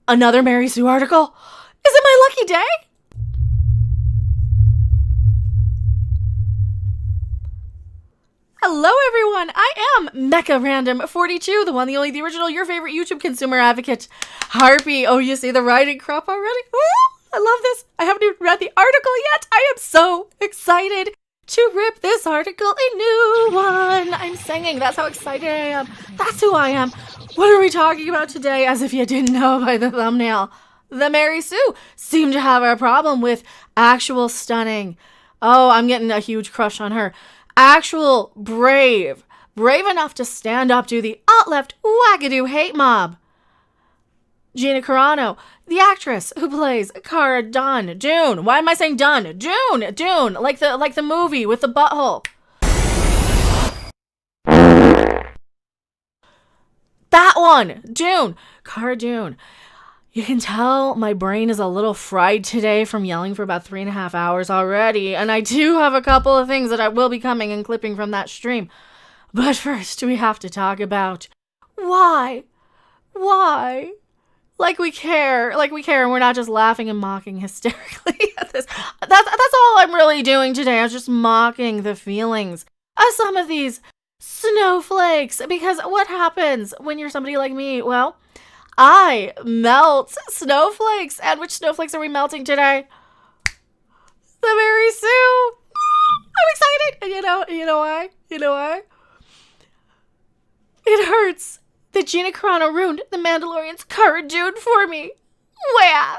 Another Mary Sue article? Is it my lucky day? Hello everyone, I am Mecha Random 42, the one, the only, the original, your favorite YouTube consumer advocate, Harpy. Oh, you see the writing crop already? I love this. I haven't even read the article yet. I am so excited to rip this article a new one. I'm singing. That's how excited I am. That's who I am. What are we talking about today? As if you didn't know by the thumbnail. The Mary Sue seemed to have a problem with actual stunning. Oh, I'm getting a huge crush on her. Actual brave enough to stand up to the alt-left wagadoo hate mob. Gina Carano, the actress who plays Cara Dune. Why am I saying Dune? Dune, like the movie with the butthole. That one, Dune, Cara Dune. You can tell my brain is a little fried today from yelling for about 3.5 hours already, and I do have a couple of things that I will be coming and clipping from that stream. But first, we have to talk about why? Like we care, and we're not just laughing and mocking hysterically at this. That's all I'm really doing today. I was just mocking the feelings of some of these snowflakes, because what happens when you're somebody like me? Well, I melt snowflakes. And which snowflakes are we melting today? The Mary Sue. I'm excited. And you know why? It hurts that Gina Carano ruined the Mandalorian's Cara Dune for me. Where?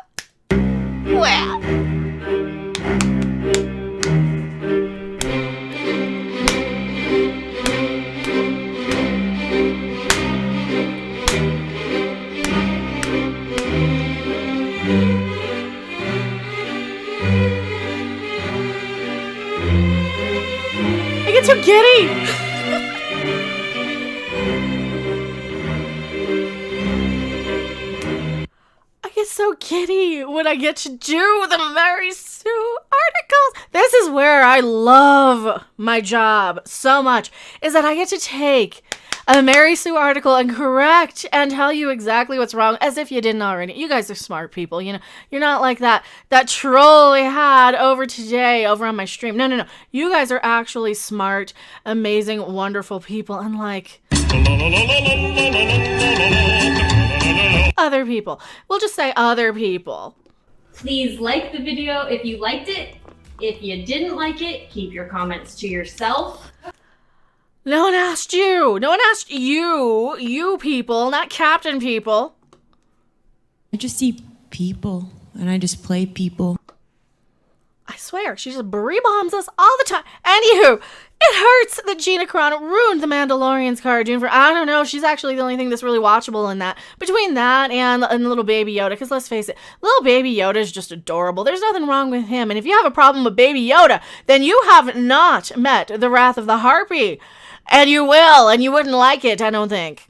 I get so giddy. So giddy when I get to do the Mary Sue articles. This is where I love my job so much, is that I get to take a Mary Sue article and correct and tell you exactly what's wrong, as if you didn't already. You guys are smart people, you know. You're not like that troll we had over on my stream. No. You guys are actually smart, amazing, wonderful people, unlike other people. We'll just say other people. Please like the video if you liked it. If you didn't like it, keep your comments to yourself. No one asked you. No one asked you. You people, not Captain people. I just see people and I just play people. I swear, she just bombs us all the time. Anywho, it hurts that Gina Carano ruined the Mandalorian's Cara Dune for, I don't know, she's actually the only thing that's really watchable in that. Between that and little baby Yoda, because let's face it, little baby Yoda is just adorable. There's nothing wrong with him. And if you have a problem with baby Yoda, then you have not met the wrath of the Harpy. And you will, and you wouldn't like it, I don't think.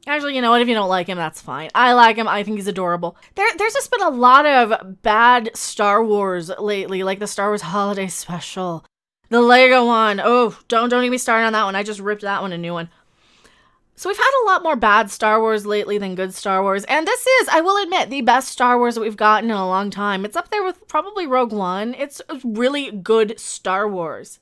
Actually, you know what? If you don't like him, that's fine. I like him. I think he's adorable. There's just been a lot of bad Star Wars lately, like the Star Wars Holiday Special, the Lego one. Oh, don't get me started on that one. I just ripped that one a new one. So we've had a lot more bad Star Wars lately than good Star Wars. And this is, I will admit, the best Star Wars that we've gotten in a long time. It's up there with probably Rogue One. It's really good Star Wars.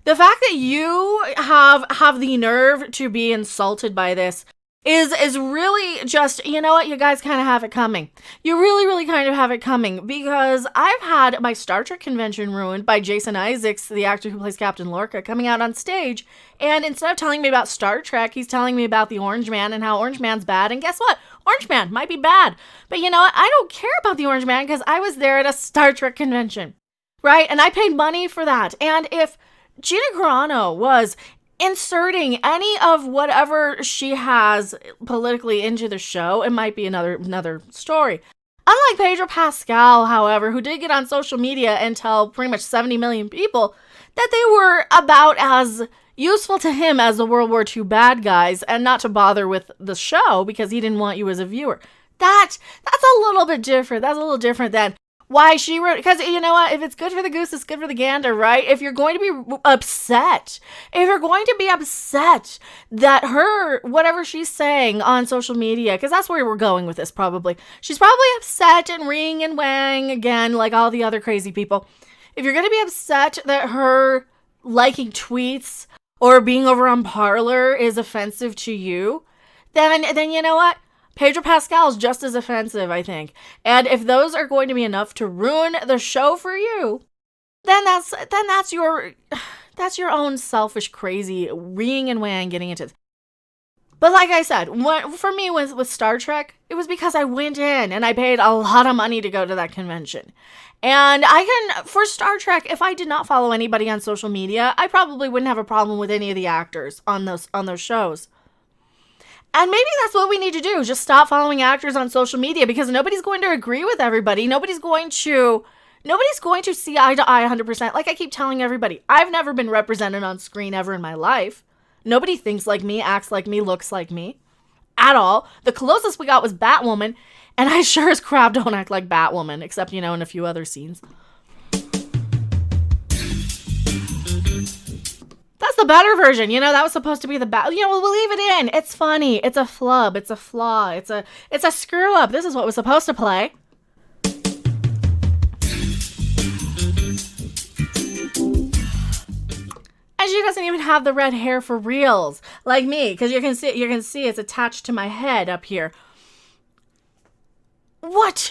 The fact that you have the nerve to be insulted by this is really just, you know what, you guys kind of have it coming. You really kind of have it coming, because I've had my Star Trek convention ruined by Jason Isaacs, the actor who plays Captain Lorca, coming out on stage, and instead of telling me about Star Trek, he's telling me about the Orange Man and how Orange Man's bad. And guess what? Orange Man might be bad, but you know what? I don't care about the Orange Man because I was there at a Star Trek convention, right? And I paid money for that. And if Gina Carano was inserting any of whatever she has politically into the show, it might be another story. Unlike Pedro Pascal, however, who did get on social media and tell pretty much 70 million people that they were about as useful to him as the World War II bad guys, and not to bother with the show because he didn't want you as a viewer. That's a little bit different. That's a little different than why she wrote, because you know what, if it's good for the goose, it's good for the gander, right? If you're going to be upset that her, whatever she's saying on social media, because that's where we're going with this probably, she's probably upset and reeing and wang again like all the other crazy people. If you're going to be upset that her liking tweets or being over on Parler is offensive to you, then you know what? Pedro Pascal's just as offensive, I think. And if those are going to be enough to ruin the show for you, then that's your own selfish, crazy reeing and wang getting into this. But like I said, for me with Star Trek, it was because I went in and I paid a lot of money to go to that convention. And for Star Trek, if I did not follow anybody on social media, I probably wouldn't have a problem with any of the actors on those shows. And maybe that's what we need to do. Just stop following actors on social media, because nobody's going to agree with everybody. Nobody's going to see eye to eye 100%. Like I keep telling everybody, I've never been represented on screen ever in my life. Nobody thinks like me, acts like me, looks like me at all. The closest we got was Batwoman, and I sure as crap don't act like Batwoman, except, in a few other scenes. That's the better version. That was supposed to be the we'll leave it in. It's funny. It's a flub. It's a flaw. It's a screw up. This is what was supposed to play. And she doesn't even have the red hair for reals, like me, because you can see it's attached to my head up here. What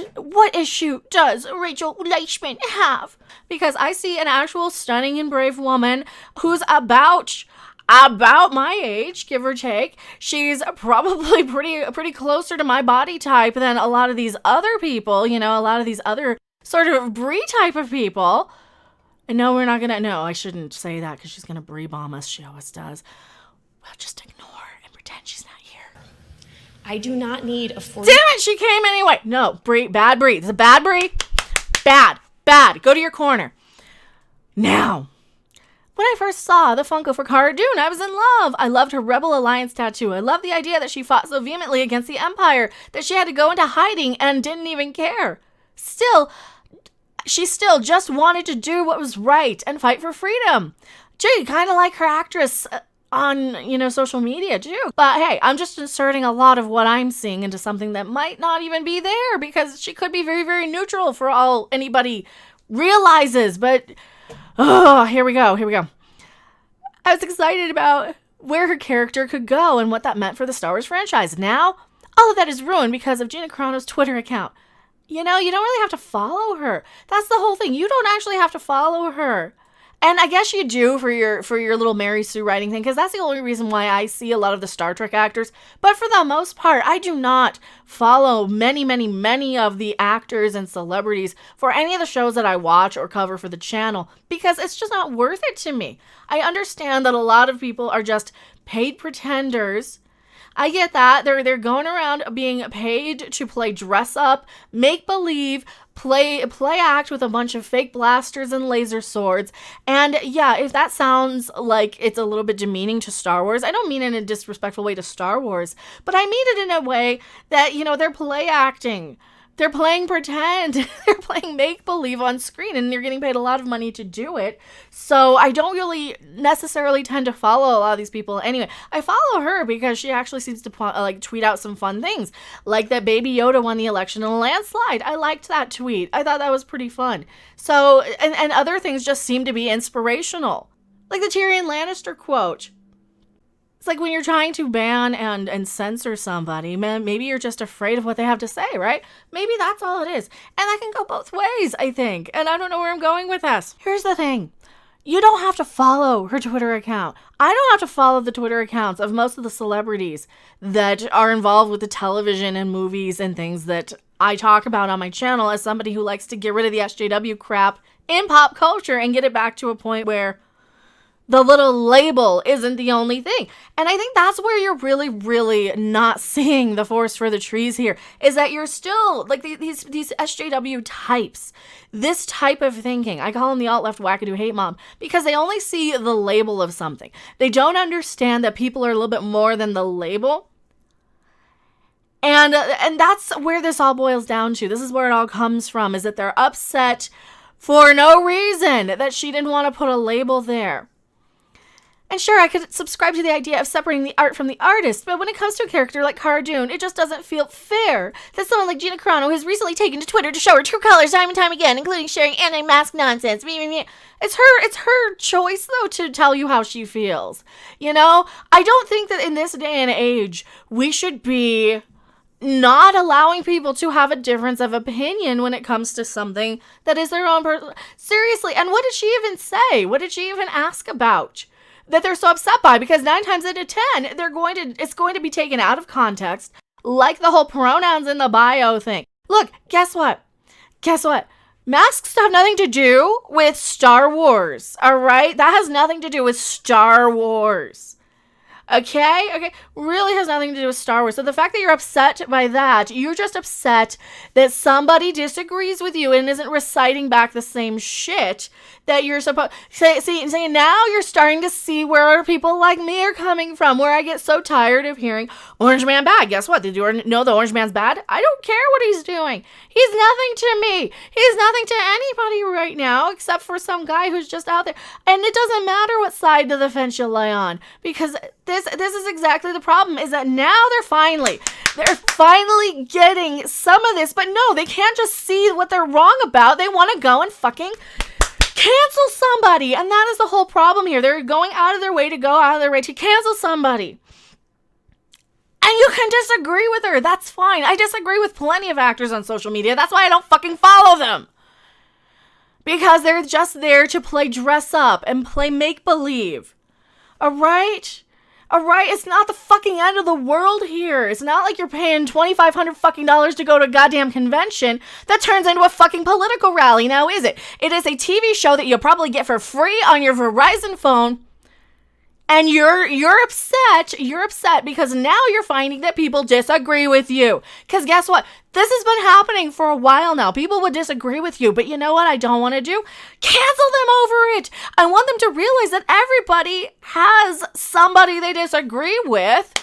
issue does Rachel Leishman have? Because I see an actual stunning and brave woman who's about my age, give or take. She's probably pretty closer to my body type than a lot of these other people, a lot of these other sort of Brie type of people. And no, I shouldn't say that because she's going to Brie bomb us. She always does. Well, just ignore and pretend she's not here. I do not need a 40. Damn it, she came anyway. No, Brie, bad Brie. It's a bad Brie. Bad. Go to your corner. Now, when I first saw the Funko for Cara Dune, I was in love. I loved her Rebel Alliance tattoo. I loved the idea that she fought so vehemently against the Empire that she had to go into hiding and didn't even care. She still just wanted to do what was right and fight for freedom. Gee, kind of like her actress on, social media too. But hey, I'm just inserting a lot of what I'm seeing into something that might not even be there, because she could be very, very neutral for all anybody realizes. But, here we go. I was excited about where her character could go and what that meant for the Star Wars franchise. Now, all of that is ruined because of Gina Carano's Twitter account. You don't really have to follow her. That's the whole thing. You don't actually have to follow her. And I guess you do for your little Mary Sue writing thing, because that's the only reason why I see a lot of the Star Trek actors. But for the most part, I do not follow many of the actors and celebrities for any of the shows that I watch or cover for the channel, because it's just not worth it to me. I understand that a lot of people are just paid pretenders. I get that. They're going around being paid to play dress up, make believe, play act with a bunch of fake blasters and laser swords. And yeah, if that sounds like it's a little bit demeaning to Star Wars, I don't mean it in a disrespectful way to Star Wars, but I mean it in a way that, they're play acting. They're playing pretend. They're playing make-believe on screen, and they're getting paid a lot of money to do it. So I don't really necessarily tend to follow a lot of these people. Anyway, I follow her because she actually seems to tweet out some fun things, like that Baby Yoda won the election in a landslide. I liked that tweet. I thought that was pretty fun. So, and other things just seem to be inspirational, like the Tyrion Lannister quote. It's like when you're trying to ban and censor somebody, man, maybe you're just afraid of what they have to say, right? Maybe that's all it is. And that can go both ways, I think. And I don't know where I'm going with this. Here's the thing. You don't have to follow her Twitter account. I don't have to follow the Twitter accounts of most of the celebrities that are involved with the television and movies and things that I talk about on my channel, as somebody who likes to get rid of the SJW crap in pop culture and get it back to a point where the little label isn't the only thing. And I think that's where you're really, really not seeing the forest for the trees here, is that you're still, like, these SJW types, this type of thinking. I call them the alt-left wackadoo hate mob, because they only see the label of something. They don't understand that people are a little bit more than the label. And that's where this all boils down to. This is where it all comes from, is that they're upset for no reason that she didn't want to put a label there. And sure, I could subscribe to the idea of separating the art from the artist, but when it comes to a character like Cara Dune, it just doesn't feel fair that someone like Gina Carano has recently taken to Twitter to show her true colors time and time again, including sharing anti-mask nonsense. It's her choice, though, to tell you how she feels. You know, I don't think that in this day and age, we should be not allowing people to have a difference of opinion when it comes to something that is their own person. Seriously, and what did she even say? What did she even ask about that they're so upset by? Because 9 times out of 10, it's going to be taken out of context, like the whole pronouns in the bio thing. Look, guess what? Masks have nothing to do with Star Wars, all right? That has nothing to do with Star Wars. Okay, really has nothing to do with Star Wars. So the fact that you're upset by that, you're just upset that somebody disagrees with you and isn't reciting back the same shit that you're supposed. See, now you're starting to see where people like me are coming from, where I get so tired of hearing Orange Man bad. Guess what? Did you know the Orange Man's bad? I don't care what he's doing. He's nothing to me. He's nothing to anybody right now, except for some guy who's just out there. And it doesn't matter what side of the fence you lay on, because this is exactly the problem, is that now they're finally getting some of this, but no, they can't just see what they're wrong about. They want to go and fucking cancel somebody, and that is the whole problem here. They're going out of their way to cancel somebody. And you can disagree with her. That's fine. I disagree with plenty of actors on social media. That's why I don't fucking follow them. Because they're just there to play dress up and play make-believe. Alright, it's not the fucking end of the world here. It's not like you're paying $2,500 fucking dollars to go to a goddamn convention that turns into a fucking political rally, now is it? It is a TV show that you'll probably get for free on your Verizon phone. And you're upset because now you're finding that people disagree with you. Because guess what? This has been happening for a while now. People would disagree with you, but you know what I don't want to do? Cancel them over it. I want them to realize that everybody has somebody they disagree with.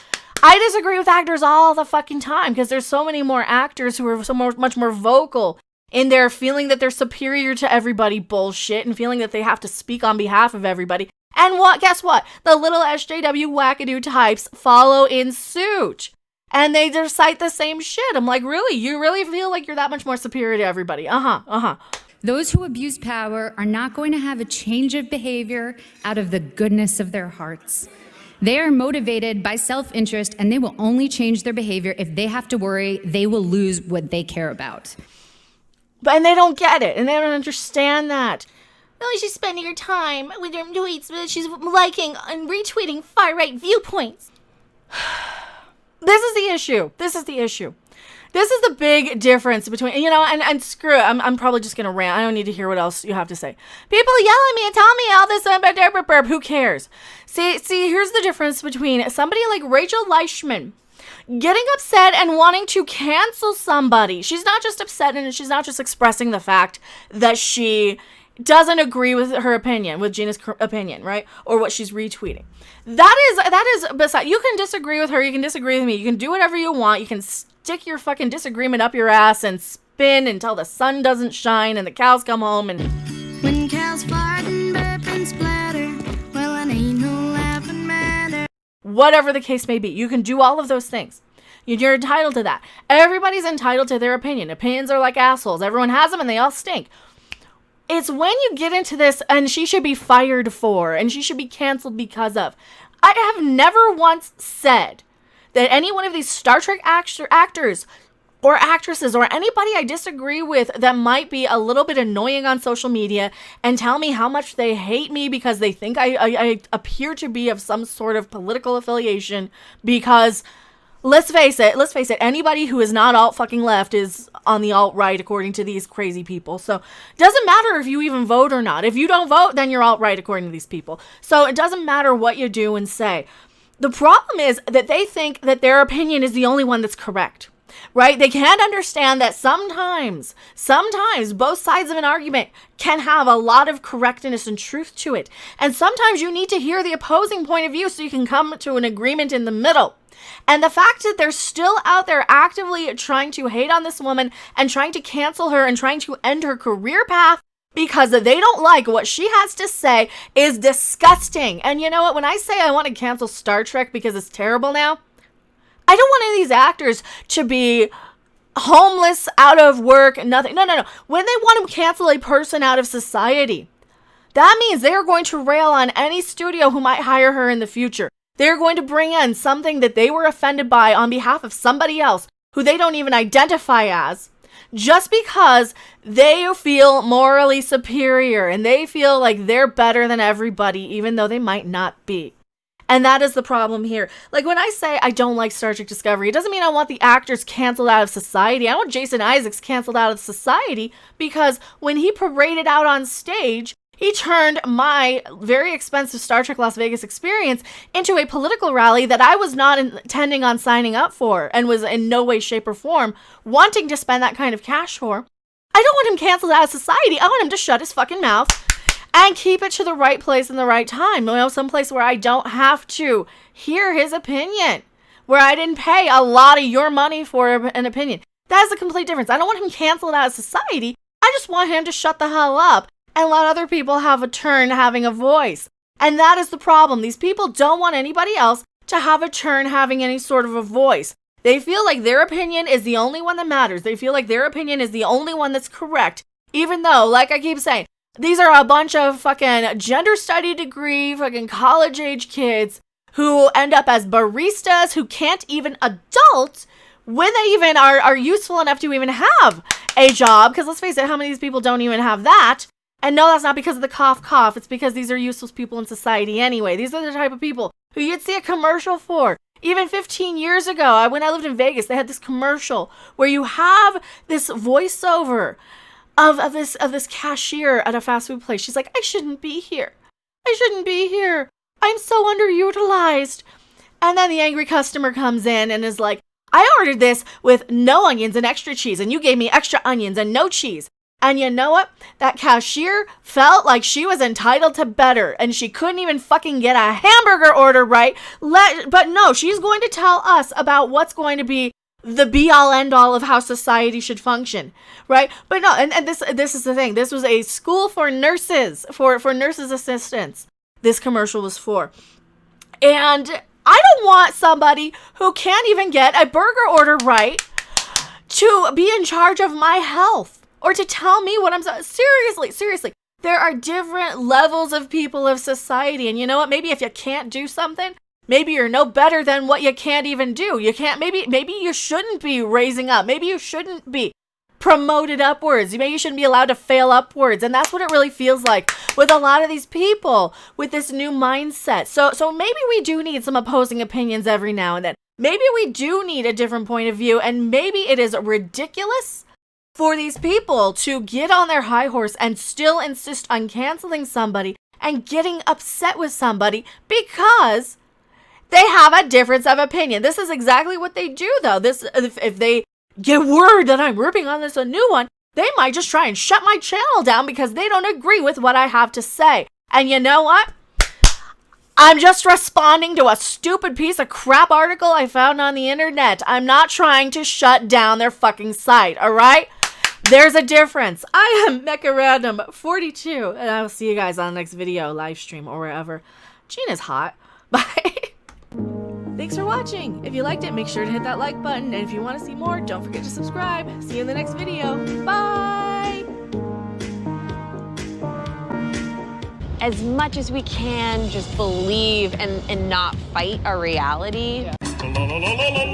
I disagree with actors all the fucking time because there's so many more actors who are much more vocal in their feeling that they're superior to everybody bullshit and feeling that they have to speak on behalf of everybody. And guess what? The little SJW wackadoo types follow in suit. And they just cite the same shit. I'm like, really? You really feel like you're that much more superior to everybody? Those who abuse power are not going to have a change of behavior out of the goodness of their hearts. They are motivated by self-interest, and they will only change their behavior if they have to worry they will lose what they care about. And they don't get it, and they don't understand that. Really, she's spending her time with her tweets, but she's liking and retweeting far-right viewpoints. This is the issue. This is the big difference between, and screw it. I'm probably just going to rant. I don't need to hear what else you have to say. People yell at me and tell me all this, who cares? See, here's the difference between somebody like Rachel Leishman getting upset and wanting to cancel somebody. She's not just upset and she's not just expressing the fact that she doesn't agree with her opinion, with Gina's opinion, right? Or what she's retweeting. That is beside. You can disagree with her. You can disagree with me. You can do whatever you want. You can stick your fucking disagreement up your ass and spin until the sun doesn't shine and the cows come home and. When cows fart and burp and splatter, well, it ain't no laughing matter. Whatever the case may be, you can do all of those things. You're entitled to that. Everybody's entitled to their opinion. Opinions are like assholes. Everyone has them and they all stink. It's when you get into this, and she should be fired for, and she should be canceled because of. I have never once said that any one of these Star Trek actors or actresses or anybody I disagree with that might be a little bit annoying on social media and tell me how much they hate me because they think I appear to be of some sort of political affiliation because... Let's face it, anybody who is not alt fucking left is on the alt right according to these crazy people. So it doesn't matter if you even vote or not. If you don't vote, then you're alt right according to these people. So it doesn't matter what you do and say. The problem is that they think that their opinion is the only one that's correct. right? They can't understand that sometimes both sides of an argument can have a lot of correctness and truth to it. And sometimes you need to hear the opposing point of view so you can come to an agreement in the middle. And the fact that they're still out there actively trying to hate on this woman and trying to cancel her and trying to end her career path because they don't like what she has to say is disgusting. And you know what? When I say I want to cancel Star Trek because it's terrible now, I don't want any of these actors to be homeless, out of work, nothing. No. When they want to cancel a person out of society, that means they are going to rail on any studio who might hire her in the future. They're going to bring in something that they were offended by on behalf of somebody else who they don't even identify as, just because they feel morally superior and they feel like they're better than everybody, even though they might not be. And that is the problem here. Like when I say I don't like Star Trek Discovery, it doesn't mean I want the actors canceled out of society. I want Jason Isaacs canceled out of society because when he paraded out on stage, he turned my very expensive Star Trek Las Vegas experience into a political rally that I was not intending on signing up for and was in no way, shape, or form wanting to spend that kind of cash for. I don't want him canceled out of society. I want him to shut his fucking mouth and keep it to the right place in the right time. You know, someplace where I don't have to hear his opinion, where I didn't pay a lot of your money for an opinion. That's a complete difference. I don't want him canceled out of society. I just want him to shut the hell up and let other people have a turn having a voice. And that is the problem. These people don't want anybody else to have a turn having any sort of a voice. They feel like their opinion is the only one that matters. They feel like their opinion is the only one that's correct. Even though, like I keep saying, these are a bunch of fucking gender study degree, fucking college age kids who end up as baristas who can't even adult when they even are useful enough to even have a job. Because let's face it, how many of these people don't even have that? And no, that's not because of the cough. It's because these are useless people in society anyway. These are the type of people who you'd see a commercial for. Even 15 years ago, when I lived in Vegas, they had this commercial where you have this voiceover of this cashier at a fast food place. She's like, I shouldn't be here. I'm so underutilized. And then the angry customer comes in and is like, I ordered this with no onions and extra cheese, and you gave me extra onions and no cheese. And you know what? That cashier felt like she was entitled to better, and she couldn't even fucking get a hamburger order right. But no, she's going to tell us about what's going to be the be-all, end-all of how society should function, right? But no, and this is the thing. This was a school for nurses, for nurses' assistants. This commercial was for. And I don't want somebody who can't even get a burger order right to be in charge of my health. Or to tell me what I'm seriously. There are different levels of people of society. And you know what? Maybe if you can't do something, maybe you're no better than what you can't even do. Maybe you shouldn't be raising up. Maybe you shouldn't be promoted upwards. Maybe you shouldn't be allowed to fail upwards. And that's what it really feels like with a lot of these people with this new mindset. So maybe we do need some opposing opinions every now and then. Maybe we do need a different point of view. And maybe it is ridiculous for these people to get on their high horse and still insist on canceling somebody and getting upset with somebody because they have a difference of opinion. This is exactly what they do, though. If they get word that I'm ripping on a new one, they might just try and shut my channel down because they don't agree with what I have to say. And you know what? I'm just responding to a stupid piece of crap article I found on the internet. I'm not trying to shut down their fucking site, all right? There's a difference. I am Mecha Random 42, and I will see you guys on the next video, live stream, or wherever. Gina's hot. Bye. Thanks for watching. If you liked it, make sure to hit that like button, and if you want to see more, don't forget to subscribe. See you in the next video. Bye. As much as we can, just believe and not fight our reality. Yeah.